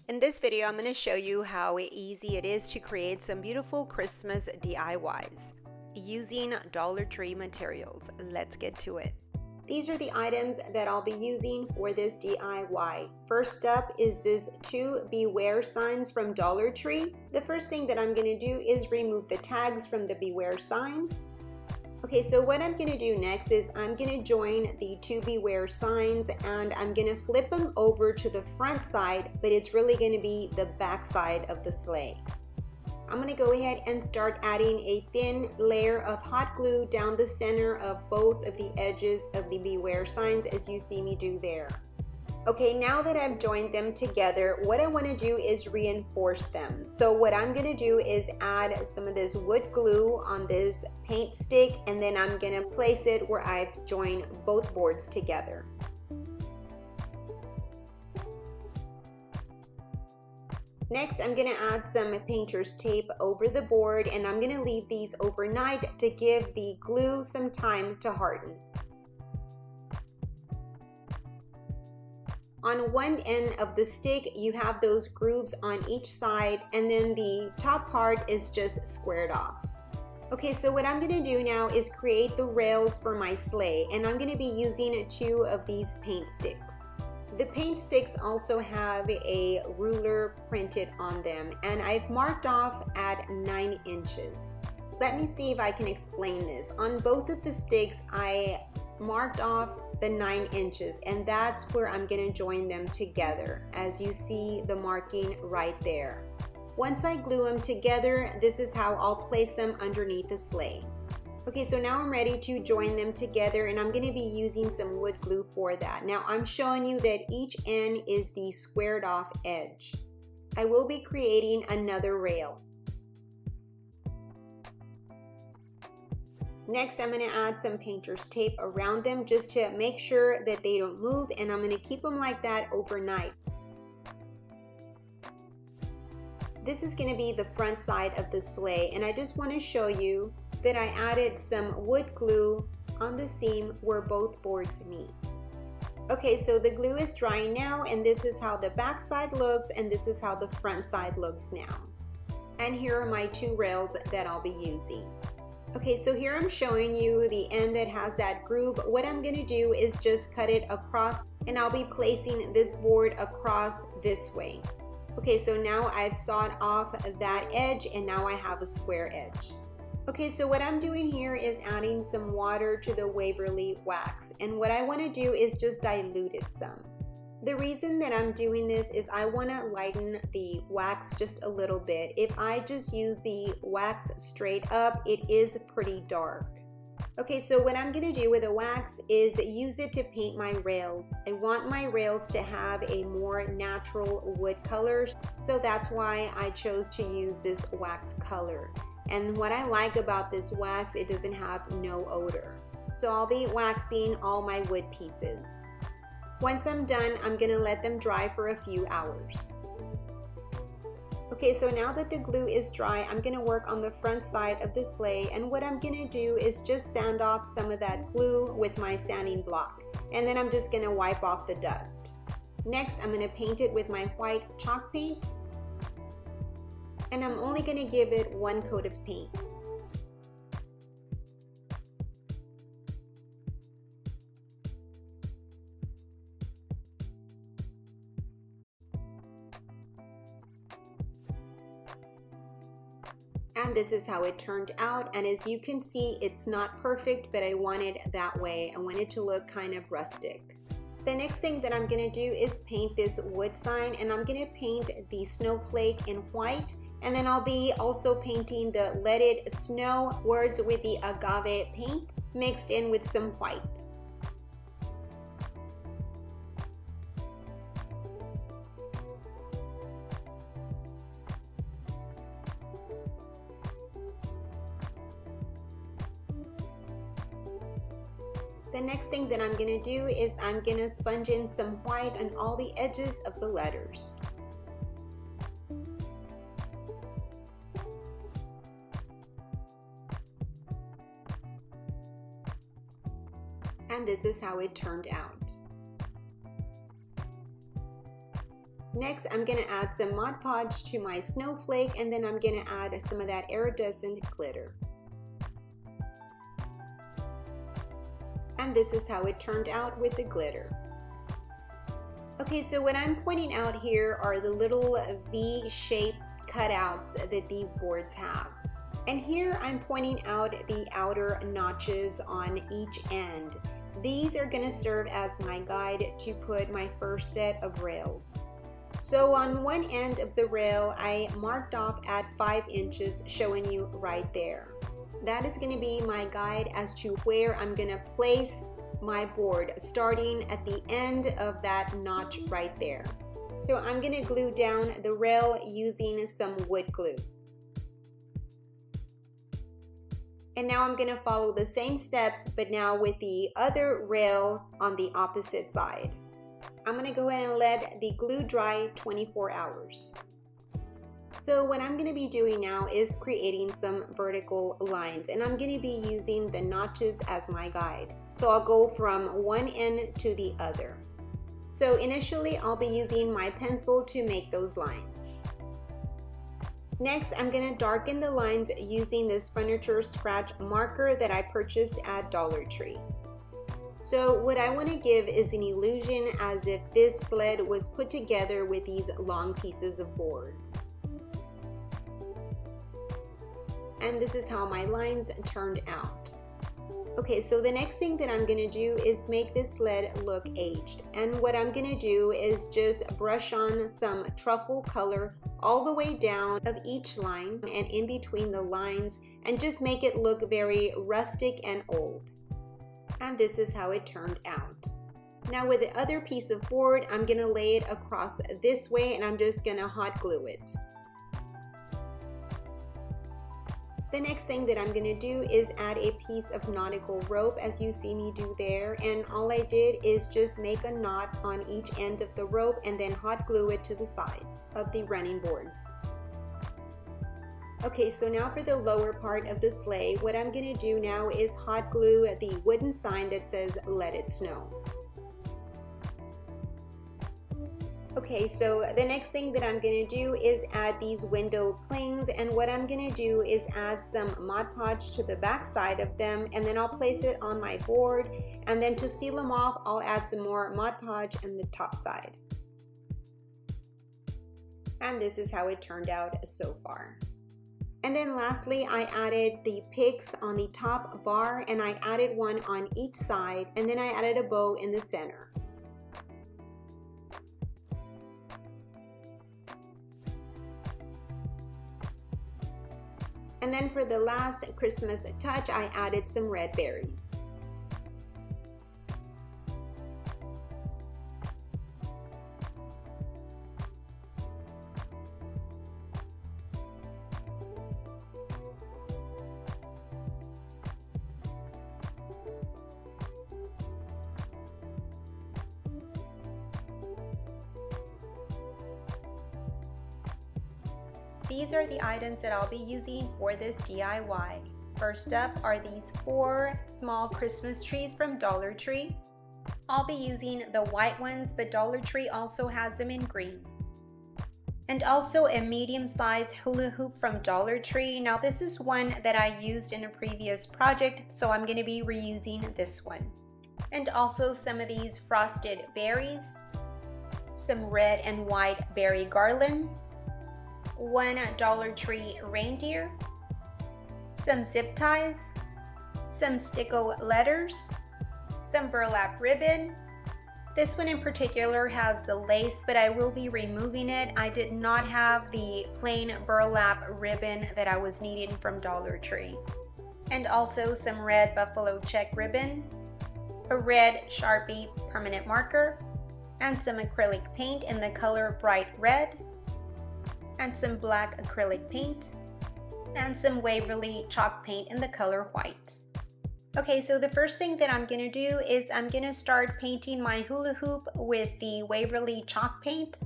In this video, I'm going to show you how easy it is to create some beautiful Christmas DIYs using Dollar Tree materials. Let's get to it. These are the items that I'll be using for this DIY. First up is this 2 beware signs from Dollar Tree. The first thing that I'm going to do is remove the tags from the beware signs. Okay, so what I'm going to do next is I'm going to join the 2 beware signs and I'm going to flip them over to the front side, but it's really going to be the back side of the sleigh. I'm going to go ahead and start adding a thin layer of hot glue down the center of both of the edges of the beware signs, as you see me do there. Okay, now that I've joined them together, what I want to do is reinforce them. So what I'm going to do is add some of this wood glue on this paint stick, and then I'm going to place it where I've joined both boards together. Next, I'm going to add some painter's tape over the board, and I'm going to leave these overnight to give the glue some time to harden. On one end of the stick, you have those grooves on each side, and then the top part is just squared off. Okay, so what I'm going to do now is create the rails for my sleigh, and I'm going to be using 2 of these paint sticks. The paint sticks also have a ruler printed on them, and I've marked off at 9 inches. Let me see if I can explain this. On both of the sticks, I marked off the 9 inches, and that's where I'm going to join them together, as you see the marking right there. Once I glue them together, this is how I'll place them underneath the sleigh. Okay, so now I'm ready to join them together, and I'm going to be using some wood glue for that. Now I'm showing you that each end is the squared off edge. I will be creating another rail. Next, I'm going to add some painter's tape around them just to make sure that they don't move, and I'm going to keep them like that overnight. This is going to be the front side of the sleigh, and I just want to show you that I added some wood glue on the seam where both boards meet. Okay, so the glue is drying now, and this is how the back side looks, and this is how the front side looks now. And here are my 2 rails that I'll be using. Okay, so here I'm showing you the end that has that groove. What I'm going to do is just cut it across, and I'll be placing this board across this way. Okay, so now I've sawed off that edge, and now I have a square edge. Okay, so what I'm doing here is adding some water to the Waverly wax, and what I want to do is just dilute it some. The reason that I'm doing this is I want to lighten the wax just a little bit. If I just use the wax straight up, it is pretty dark. Okay, so what I'm going to do with the wax is use it to paint my rails. I want my rails to have a more natural wood color, so that's why I chose to use this wax color. And what I like about this wax, it doesn't have no odor. So I'll be waxing all my wood pieces. Once I'm done, I'm going to let them dry for a few hours. Okay, so now that the glue is dry, I'm going to work on the front side of the sleigh, and what I'm going to do is just sand off some of that glue with my sanding block, and then I'm just going to wipe off the dust. Next, I'm going to paint it with my white chalk paint, and I'm only going to give it 1 coat of paint. And this is how it turned out, and as you can see, it's not perfect, but I want it that way. I want it to look kind of rustic. The next thing that I'm going to do is paint this wood sign, and I'm going to paint the snowflake in white, and then I'll be also painting the Let It Snow words with the agave paint mixed in with some white. The next thing that I'm going to do is I'm going to sponge in some white on all the edges of the letters. And this is how it turned out. Next, I'm going to add some Mod Podge to my snowflake, and then I'm going to add some of that iridescent glitter. And this is how it turned out with the glitter. Okay, so what I'm pointing out here are the little V-shaped cutouts that these boards have. And here I'm pointing out the outer notches on each end. These are going to serve as my guide to put my first set of rails. So on one end of the rail, I marked off at 5 inches, showing you right there. That is going to be my guide as to where I'm going to place my board, starting at the end of that notch right there. So I'm going to glue down the rail using some wood glue. And now I'm going to follow the same steps, but now with the other rail on the opposite side. I'm going to go ahead and let the glue dry 24 hours. So what I'm going to be doing now is creating some vertical lines, and I'm going to be using the notches as my guide. So I'll go from one end to the other. So initially I'll be using my pencil to make those lines. Next, I'm going to darken the lines using this furniture scratch marker that I purchased at Dollar Tree. So what I want to give is an illusion as if this sled was put together with these long pieces of boards. And this is how my lines turned out. Okay, so the next thing that I'm going to do is make this sled look aged. And what I'm going to do is just brush on some truffle color all the way down of each line and in between the lines, and just make it look very rustic and old. And this is how it turned out. Now with the other piece of board, I'm going to lay it across this way, and I'm just going to hot glue it. The next thing that I'm going to do is add a piece of nautical rope, as you see me do there, and all I did is just make a knot on each end of the rope and then hot glue it to the sides of the running boards. Okay, so now for the lower part of the sleigh, what I'm going to do now is hot glue the wooden sign that says "Let It Snow." Okay, so the next thing that I'm going to do is add these window clings, and what I'm going to do is add some Mod Podge to the back side of them, and then I'll place it on my board, and then to seal them off, I'll add some more Mod Podge on the top side. And this is how it turned out so far. And then lastly, I added the picks on the top bar, and I added one on each side, and then I added a bow in the center. And then for the last Christmas touch, I added some red berries. These are the items that I'll be using for this DIY. First up are these 4 small Christmas trees from Dollar Tree. I'll be using the white ones, but Dollar Tree also has them in green. And also a medium-sized hula hoop from Dollar Tree. Now this is one that I used in a previous project, so I'm going to be reusing this one. And also some of these frosted berries, some red and white berry garland, one Dollar Tree reindeer, some zip ties, some sticko letters, some burlap ribbon. This one in particular has the lace, but I will be removing it. I did not have the plain burlap ribbon that I was needing from Dollar Tree. And also some red buffalo check ribbon, a red Sharpie permanent marker, and some acrylic paint in the color bright red, and some black acrylic paint, and some Waverly chalk paint in the color white. Okay, so the first thing that I'm going to do is I'm going to start painting my hula hoop with the Waverly chalk paint.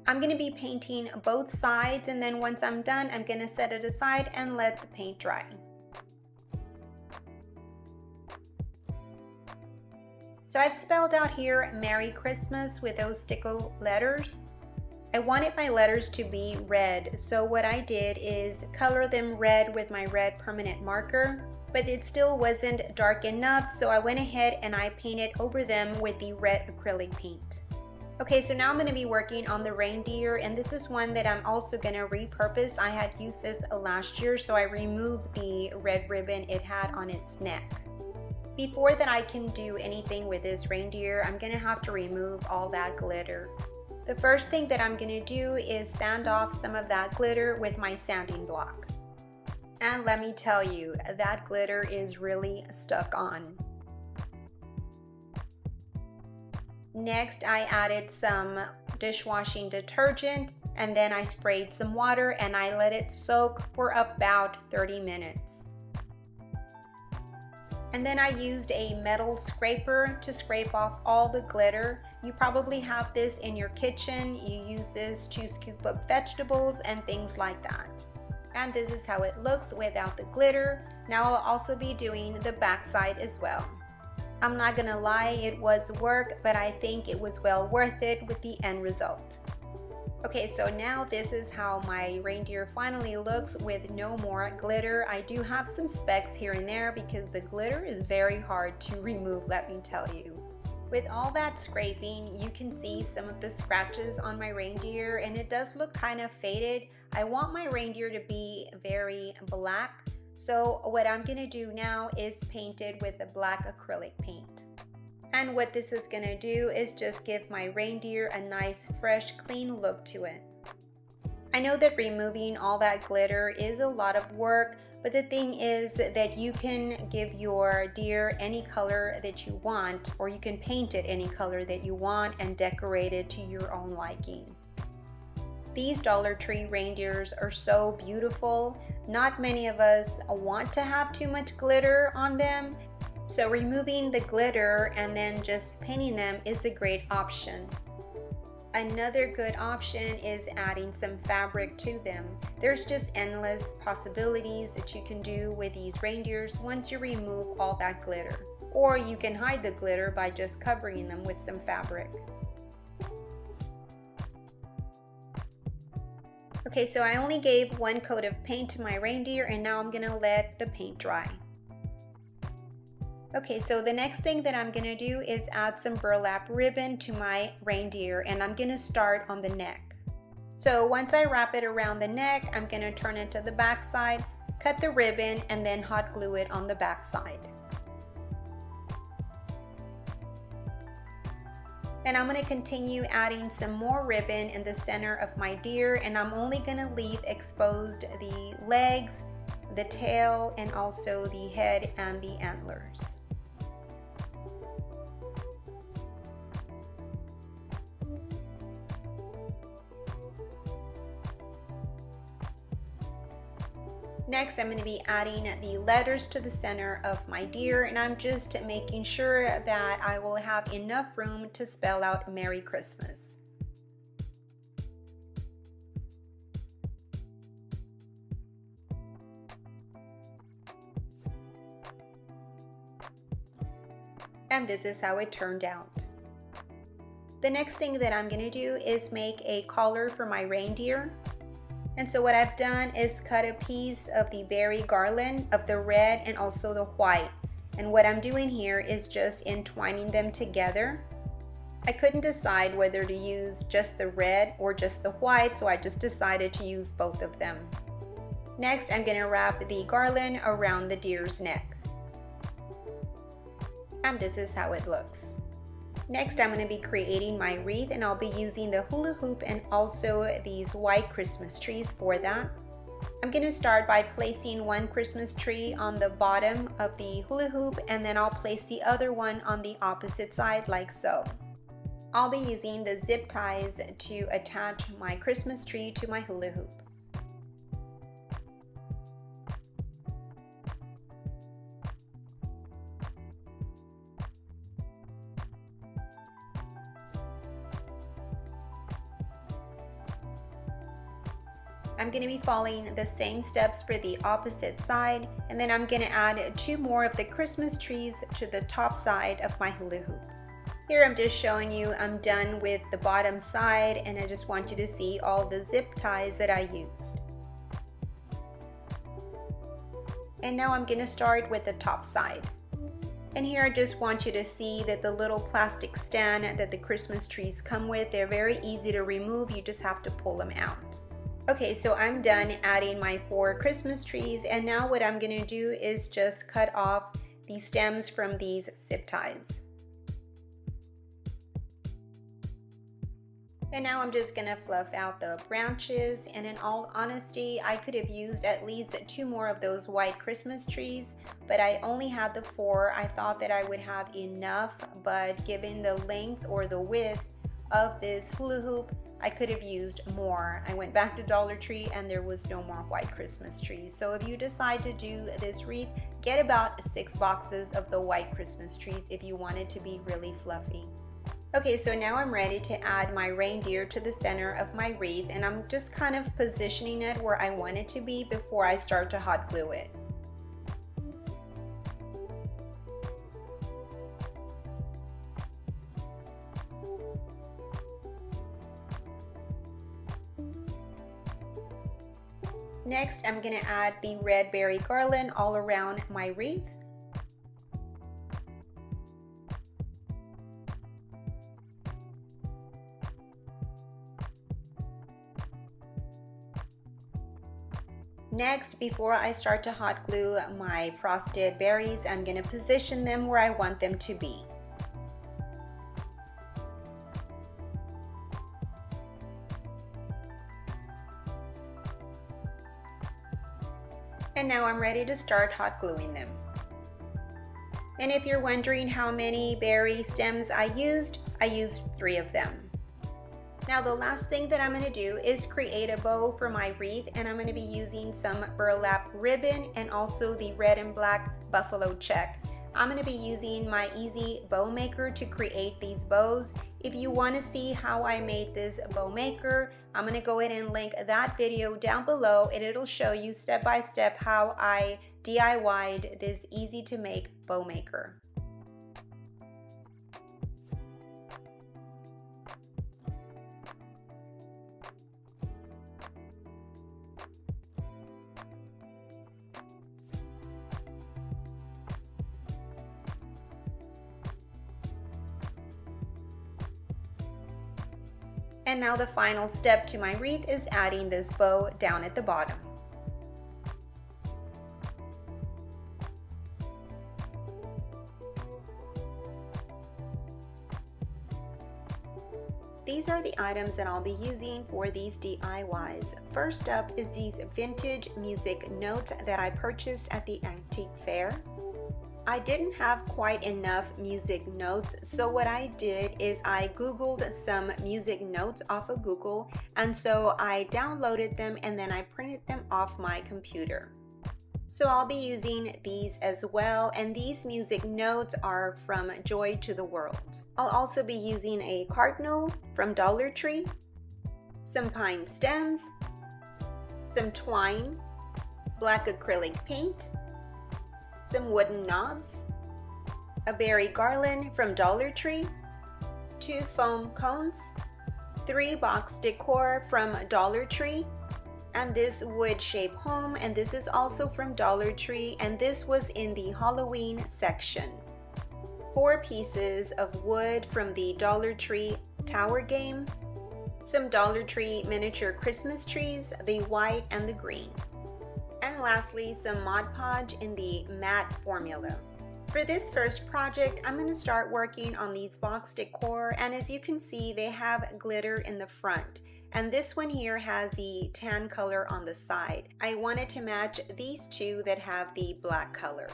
I'm going to be painting both sides, and then once I'm done, I'm going to set it aside and let the paint dry. So I've spelled out here Merry Christmas with those sticko letters. I wanted my letters to be red, so what I did is color them red with my red permanent marker, but it still wasn't dark enough, so I went ahead and I painted over them with the red acrylic paint. Okay, so now I'm going to be working on the reindeer, and this is one that I'm also going to repurpose. I had used this last year, so I removed the red ribbon it had on its neck. Before that I can do anything with this reindeer, I'm going to have to remove all that glitter. The first thing that I'm going to do is sand off some of that glitter with my sanding block. And let me tell you, that glitter is really stuck on. Next, I added some dishwashing detergent, and then I sprayed some water and I let it soak for about 30 minutes. And then I used a metal scraper to scrape off all the glitter. You probably have this in your kitchen. You use this to scoop up vegetables and things like that. And this is how it looks without the glitter. Now I'll also be doing the back side as well. I'm not gonna lie, it was work, but I think it was well worth it with the end result. Okay, so now this is how my reindeer finally looks with no more glitter. I do have some specks here and there because the glitter is very hard to remove, let me tell you. With all that scraping, you can see some of the scratches on my reindeer, and it does look kind of faded. I want my reindeer to be very black. So what I'm gonna do now is paint it with a black acrylic paint. And what this is gonna do is just give my reindeer a nice, fresh, clean look to it. I know that removing all that glitter is a lot of work, but the thing is that you can give your deer any color that you want, or you can paint it any color that you want and decorate it to your own liking. These Dollar Tree reindeers are so beautiful. Not many of us want to have too much glitter on them, so removing the glitter and then just painting them is a great option. Another good option is adding some fabric to them. There's just endless possibilities that you can do with these reindeers once you remove all that glitter. Or you can hide the glitter by just covering them with some fabric. Okay, so I only gave one coat of paint to my reindeer, and now I'm gonna let the paint dry. Okay, so the next thing that I'm gonna do is add some burlap ribbon to my reindeer, and I'm gonna start on the neck. So once I wrap it around the neck, I'm gonna turn it to the back side, cut the ribbon, and then hot glue it on the back side. And I'm going to continue adding some more ribbon in the center of my deer, and I'm only going to leave exposed the legs, the tail, and also the head and the antlers. Next, I'm going to be adding the letters to the center of my deer, and I'm just making sure that I will have enough room to spell out Merry Christmas. And this is how it turned out. The next thing that I'm going to do is make a collar for my reindeer. And so what I've done is cut a piece of the berry garland of the red and also the white. And what I'm doing here is just entwining them together. I couldn't decide whether to use just the red or just the white, so I just decided to use both of them. Next, I'm going to wrap the garland around the deer's neck. And this is how it looks. Next, I'm going to be creating my wreath, and I'll be using the hula hoop and also these white Christmas trees for that. I'm going to start by placing one Christmas tree on the bottom of the hula hoop, and then I'll place the other one on the opposite side like so. I'll be using the zip ties to attach my Christmas tree to my hula hoop. I'm going to be following the same steps for the opposite side, and then I'm going to add 2 more of the Christmas trees to the top side of my hula hoop. Here I'm just showing you I'm done with the bottom side, and I just want you to see all the zip ties that I used. And now I'm going to start with the top side. And here I just want you to see that the little plastic stand that the Christmas trees come with, they're very easy to remove. You just have to pull them out. Okay, so I'm done adding my 4 Christmas trees, and now what I'm going to do is just cut off the stems from these zip ties. And now I'm just gonna fluff out the branches, and in all honesty, I could have used at least 2 more of those white Christmas trees, but I only had the 4. I thought that I would have enough, but given the length or the width of this hula hoop, I could have used more. I went back to Dollar Tree and there was no more white Christmas trees. So if you decide to do this wreath, get about 6 boxes of the white Christmas trees if you want it to be really fluffy. Okay, so now I'm ready to add my reindeer to the center of my wreath, and I'm just kind of positioning it where I want it to be before I start to hot glue it. Next, I'm going to add the red berry garland all around my wreath. Next, before I start to hot glue my frosted berries, I'm going to position them where I want them to be. And now I'm ready to start hot gluing them. And if you're wondering how many berry stems I used 3 of them. Now the last thing that I'm going to do is create a bow for my wreath, and I'm going to be using some burlap ribbon and also the red and black buffalo check. I'm going to be using my easy bow maker to create these bows. If you want to see how I made this bow maker, I'm going to go ahead and link that video down below, and it'll show you step by step how I DIY'd this easy to make bow maker. And now the final step to my wreath is adding this bow down at the bottom. These are the items that I'll be using for these DIYs. First up is these vintage music notes that I purchased at the antique fair. I didn't have quite enough music notes, so what I did is I googled some music notes off of Google, and so I downloaded them and then I printed them off my computer. So I'll be using these as well, and these music notes are from Joy to the World. I'll also be using a cardinal from Dollar Tree, some pine stems, some twine, black acrylic paint, some wooden knobs, a berry garland from Dollar Tree, 2 foam cones, 3 box decor from Dollar Tree, and this wood shape home, and this is also from Dollar Tree, and this was in the Halloween section. 4 pieces of wood from the Dollar Tree tower game, some Dollar Tree miniature Christmas trees, the white and the green. And lastly, some Mod Podge in the matte formula. For this first project, I'm going to start working on these box decor, and as you can see, they have glitter in the front. And this one here has the tan color on the side. I wanted to match these 2 that have the black color.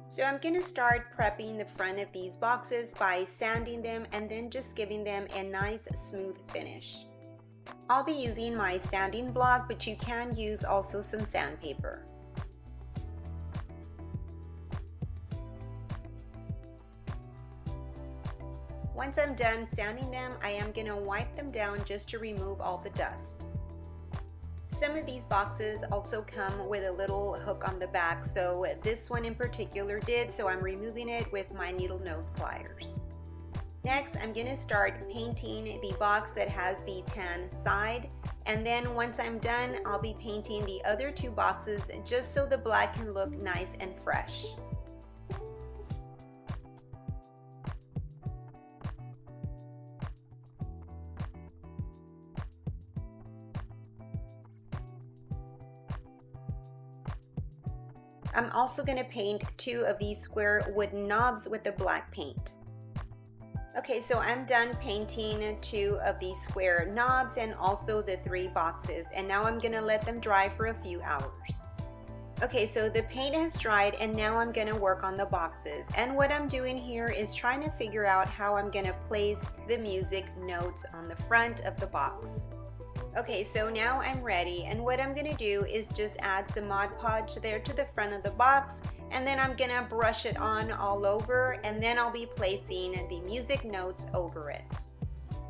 So I'm going to start prepping the front of these boxes by sanding them and then just giving them a nice smooth finish. I'll be using my sanding block, but you can use also some sandpaper. Once I'm done sanding them, I am going to wipe them down just to remove all the dust. Some of these boxes also come with a little hook on the back, so this one in particular did, so I'm removing it with my needle nose pliers. Next, I'm going to start painting the box that has the tan side, and then once I'm done, I'll be painting the other two boxes just so the black can look nice and fresh. I'm also going to paint two of these square wooden knobs with the black paint. Okay, so I'm done painting two of these square knobs and also the three boxes, and now I'm going to let them dry for a few hours. Okay, so the paint has dried and now I'm going to work on the boxes, and what I'm doing here is trying to figure out how I'm going to place the music notes on the front of the box. Okay, so now I'm ready, and what I'm gonna do is just add some Mod Podge there to the front of the box, and then I'm gonna brush it on all over, and then I'll be placing the music notes over it.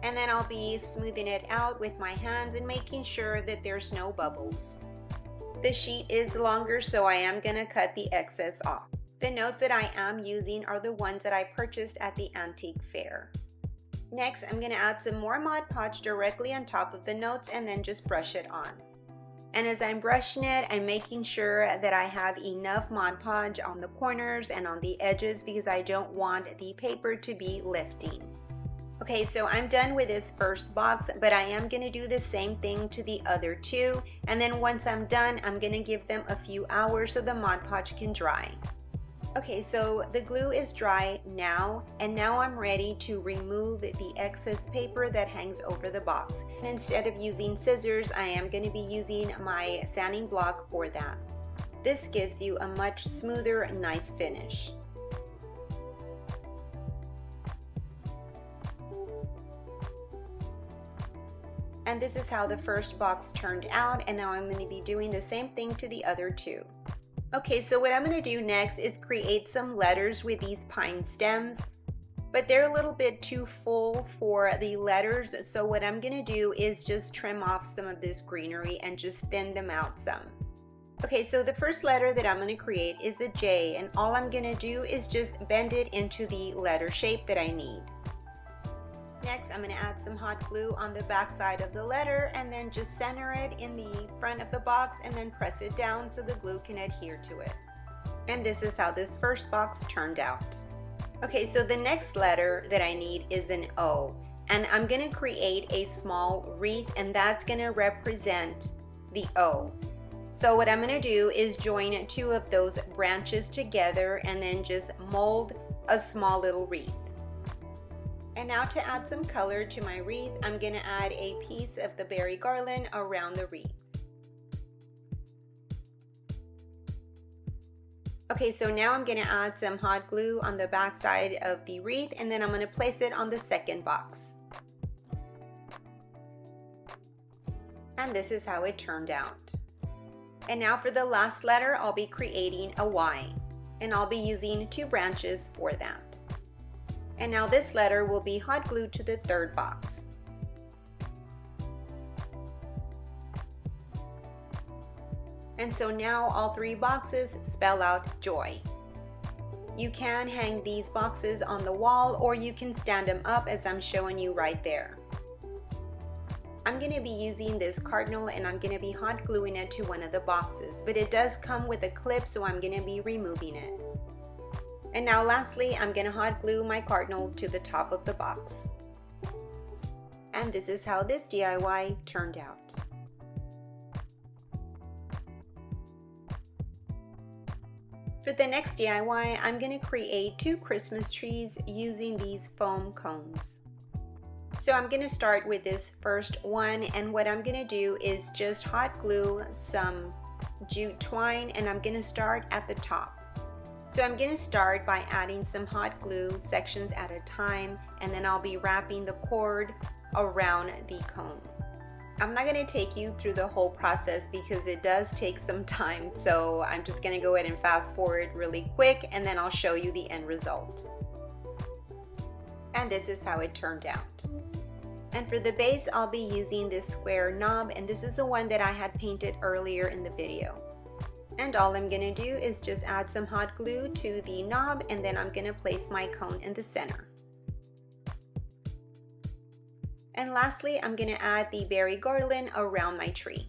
And then I'll be smoothing it out with my hands and making sure that there's no bubbles. The sheet is longer, so I am gonna cut the excess off. The notes that I am using are the ones that I purchased at the antique fair. Next, I'm going to add some more Mod Podge directly on top of the notes and then just brush it on. And as I'm brushing it, I'm making sure that I have enough Mod Podge on the corners and on the edges because I don't want the paper to be lifting. Okay, so I'm done with this first box, but I am going to do the same thing to the other two. And then once I'm done, I'm going to give them a few hours so the Mod Podge can dry. Okay, so the glue is dry now, and now I'm ready to remove the excess paper that hangs over the box. And instead of using scissors, I am going to be using my sanding block for that. This gives you a much smoother, nice finish. And this is how the first box turned out, and now I'm going to be doing the same thing to the other two. Okay, so what I'm going to do next is create some letters with these pine stems, but they're a little bit too full for the letters, so what I'm going to do is just trim off some of this greenery and just thin them out some. Okay, so the first letter that I'm going to create is a J, and all I'm going to do is just bend it into the letter shape that I need. Next, I'm going to add some hot glue on the back side of the letter and then just center it in the front of the box and then press it down so the glue can adhere to it. And this is how this first box turned out. Okay, so the next letter that I need is an O, and I'm going to create a small wreath, and that's going to represent the O. So what I'm going to do is join two of those branches together and then just mold a small little wreath. And now to add some color to my wreath, I'm going to add a piece of the berry garland around the wreath. Okay, so now I'm going to add some hot glue on the back side of the wreath, and then I'm going to place it on the second box. And this is how it turned out. And now for the last letter, I'll be creating a Y, and I'll be using two branches for that. And now this letter will be hot glued to the third box. And so now all three boxes spell out joy. You can hang these boxes on the wall, or you can stand them up as I'm showing you right there. I'm going to be using this cardinal, and I'm going to be hot gluing it to one of the boxes, but it does come with a clip, so I'm going to be removing it. And now lastly, I'm going to hot glue my cardinal to the top of the box. And this is how this DIY turned out. For the next DIY, I'm going to create two Christmas trees using these foam cones. So I'm going to start with this first one, and what I'm going to do is just hot glue some jute twine, and I'm going to start at the top. So I'm going to start by adding some hot glue sections at a time, and then I'll be wrapping the cord around the cone. I'm not going to take you through the whole process because it does take some time, so I'm just going to go ahead and fast forward really quick, and then I'll show you the end result. And this is how it turned out. And for the base, I'll be using this square knob, and this is the one that I had painted earlier in the video. And all I'm going to do is just add some hot glue to the knob, and then I'm going to place my cone in the center. And lastly, I'm gonna add the berry garland around my tree.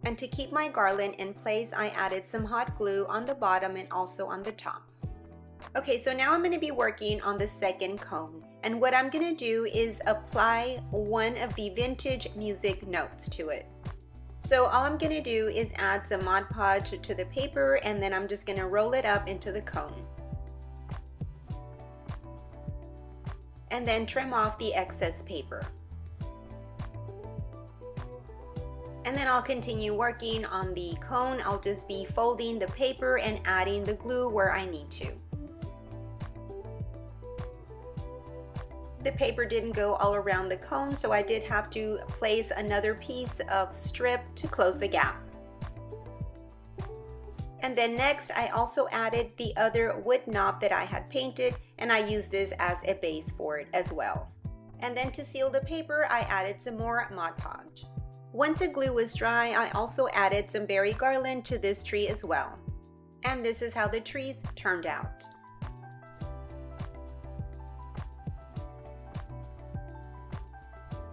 And to keep my garland in place, I added some hot glue on the bottom and also on the top. Okay, so now I'm going to be working on the second cone. And what I'm going to do is apply one of the vintage music notes to it. So all I'm going to do is add some Mod Podge to the paper, and then I'm just going to roll it up into the cone. And then trim off the excess paper. And then I'll continue working on the cone. I'll just be folding the paper and adding the glue where I need to. The paper didn't go all around the cone, so I did have to place another piece of strip to close the gap. And then next, I also added the other wood knob that I had painted, and I used this as a base for it as well. And then to seal the paper, I added some more Mod Podge. Once the glue was dry, I also added some berry garland to this tree as well. And this is how the trees turned out.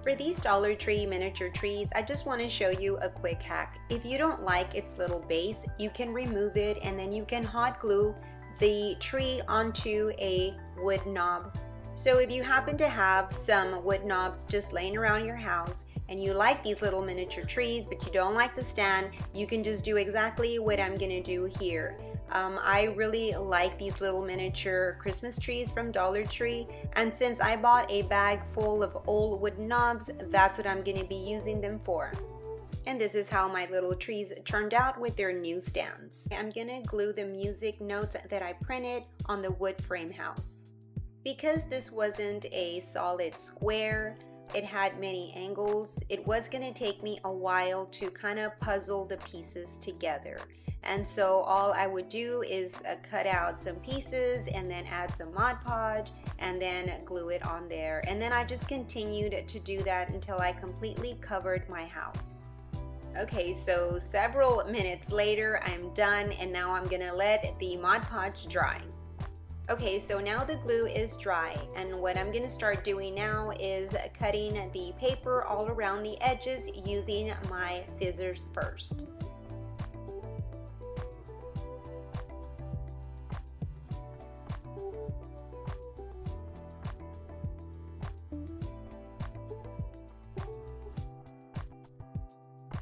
For these Dollar Tree miniature trees, I just want to show you a quick hack. If you don't like its little base, you can remove it and then you can hot glue the tree onto a wood knob. So if you happen to have some wood knobs just laying around your house, and you like these little miniature trees but you don't like the stand, you can just do exactly what I'm gonna do here. I really like these little miniature Christmas trees from Dollar Tree, and since I bought a bag full of old wooden knobs, that's what I'm gonna be using them for. And this is how my little trees turned out with their new stands. I'm gonna glue the music notes that I printed on the wood frame house. Because this wasn't a solid square, it had many angles, it was going to take me a while to kind of puzzle the pieces together. And so all I would do is cut out some pieces and then add some Mod Podge and then glue it on there. And then I just continued to do that until I completely covered my house. Okay, so several minutes later, I'm done, and now I'm going to let the Mod Podge dry. Okay, so now the glue is dry, and what I'm going to start doing now is cutting the paper all around the edges using my scissors first.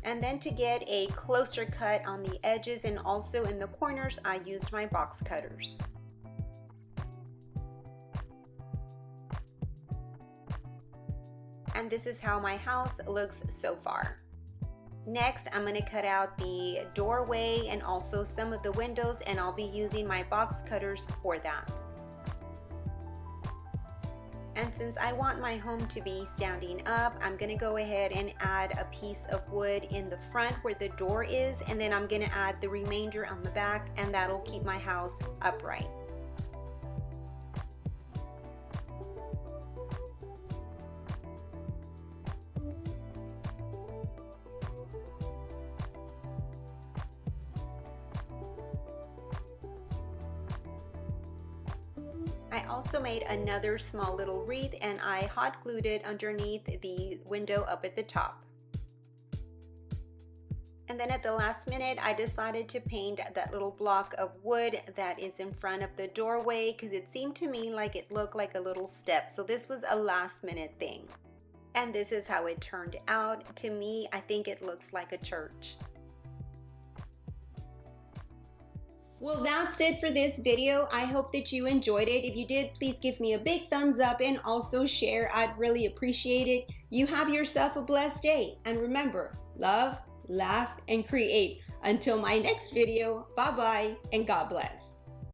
And then to get a closer cut on the edges and also in the corners, I used my box cutters. And this is how my house looks so far. Next, I'm going to cut out the doorway and also some of the windows, and I'll be using my box cutters for that. And since I want my home to be standing up, I'm going to go ahead and add a piece of wood in the front where the door is, and then I'm going to add the remainder on the back, and that'll keep my house upright. I also made another small little wreath, and I hot glued it underneath the window up at the top. And then at the last minute, I decided to paint that little block of wood that is in front of the doorway because it seemed to me like it looked like a little step. So this was a last minute thing. And this is how it turned out. To me, I think it looks like a church. Well, that's it for this video. I hope that you enjoyed it. If you did, please give me a big thumbs up and also share. I'd really appreciate it. You have yourself a blessed day. And remember, love, laugh, and create. Until my next video, bye-bye and God bless.